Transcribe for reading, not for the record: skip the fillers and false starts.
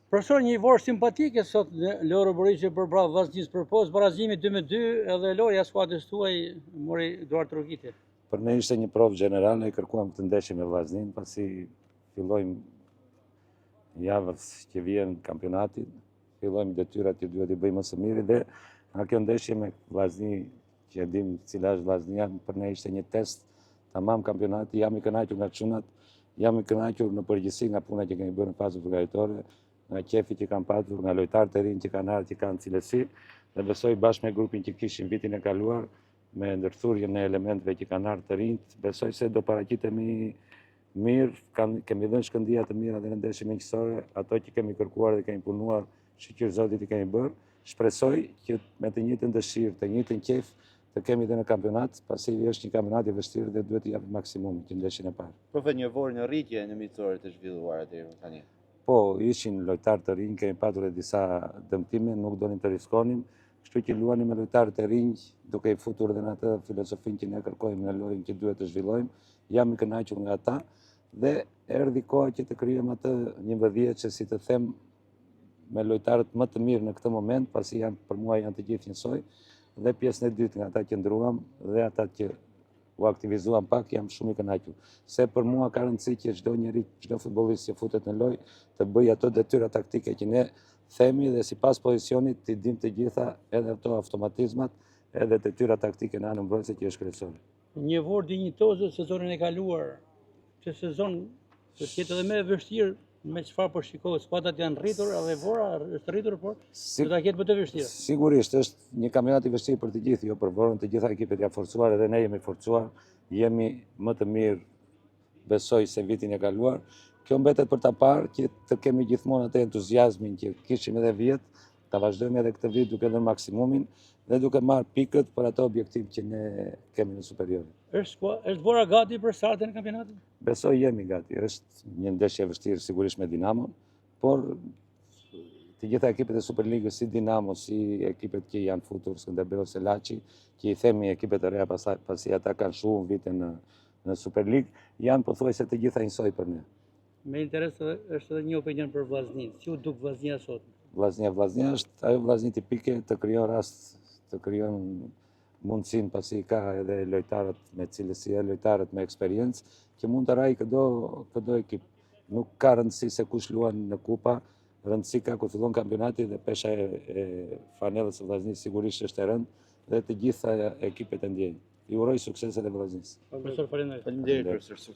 Profesor, një vorë simpatike sot Loro Boriqi për bravo Vllaznisë për postë barazimi 2-2 edhe loja skuadrës tuaj mori Eduard Trokiti. Për ne ishte një provë gjenerale, kërkuam të ndeshim me Vllaznin, pasi fillojmë javës që vjen kampionatit, fillojmë detyrat që duhet i bëjmë më së miri dhe nga kjo ndeshje me Vllazni, që e dim cila është Vllaznia, për ne ishte një test tamam kampionati, jam i kënaqur nga çunat, jam i kënaqur në përgjithësi nga puna që kemi bërë në fazën përgatitorë, nga qefi që kanë patur, nga lojtarët e rinj që kanë ardhur, që kanë cilësi, dhe besoj bashkë me grupin që kishim vitin e kaluar, me ndërthurjen e elementeve që kanë ardhur të rinj, besoj se do paraqitemi mirë, kemi dhënë shkëndija të mira dhe në ndeshje miqësore, ato që kemi kërkuar dhe kemi punuar, shqyr Zotit i kemi bërë. Shpresoj që me të njëjtën dëshirë, të njëjtën qejf të kemi dhe në kampionat, pasi është një kampionat i vështirë dhe duhet të japim maksimumin që ndeshjen e parë. Profe, një vorë në rritje në miqësore të zhvilluara deri tani. Po, ishin lojtarë të rinj, kemi patur e disa dëmtime, nuk donim të riskonim, kështu që luanim me lojtarët e rinj, duke i futur dhe në atë filozofinë që ne kërkojmë në lojën që duhet të zhvillojmë, jam i kënaqur nga ata dhe erdhi koha që të krijojmë atë një vëdhje që si të them me lojtarët më të mirë në këtë moment, pasi për mua janë të gjithë njësoj, dhe pjesën e dytë nga ata që ndruam dhe ata që u aktivizuan pak, jam shumë i kënaqur. Se për mua ka rëndësi që çdo njeri, çdo futbollist që futet në lojë të bëjë ato detyra taktike që ne themi dhe sipas pozicionit të dim të gjitha edhe ato automatizmat, edhe detyra taktike në anën mbrojtëse që është kryesore. Një vorë dinjitoze sezonin e kaluar, që sezon do të jetë edhe më e vështirë me çfarë po shikohet, skuadrat janë rritur edhe Vora është rritur, por do ta ketë më të vështirë. Sigurisht është një kampionat i vështirë për të gjithë, jo për Vorën, të gjitha ekipet janë forcuar edhe ne jemi forcuar, jemi më të mirë besoj se vitin e kaluar. Kjo mbetet për ta parë që të kemi gjithmonë atë entuziazmin që kishim edhe vjet, ta vazhdojmë edhe këtë vit duke dhënë maksimumin dhe duke marrë pikët për ato objektiv që ne kemi në superior. Është Vora gati për startin e kampionatit? Besoj jemi gati. Është një ndeshje e vështirë sigurisht me Dinamon, por të gjitha ekipet e Superligës, si Dinamo, si ekipet që janë futur Skënderbeu, Selaçi, që i themi ekipet e reja pasi ata kanë shumë vite në Superligë, janë pothuajse të gjitha njësoj për ne. Me interes është edhe një opinion për Vllaznin. Si u duk Vllaznia sot? Vllaznia është ajo Vllazni tipike, të krijon rast, të krijon mundësin pasi ka edhe lojtarët me cilësi, lojtarët me eksperiencë, që mund të rajë këdo ekip. Nuk ka rëndësi se kush luan në kupa, rëndësi ka kur fillon kampionati dhe pesha e fanellës së Vllaznisë sigurisht është e rëndë dhe të gjitha ekipet e ndjejnë. I uroj sukses edhe Vllaznisë. Profesor, faleminderit. Faleminderit, profesor.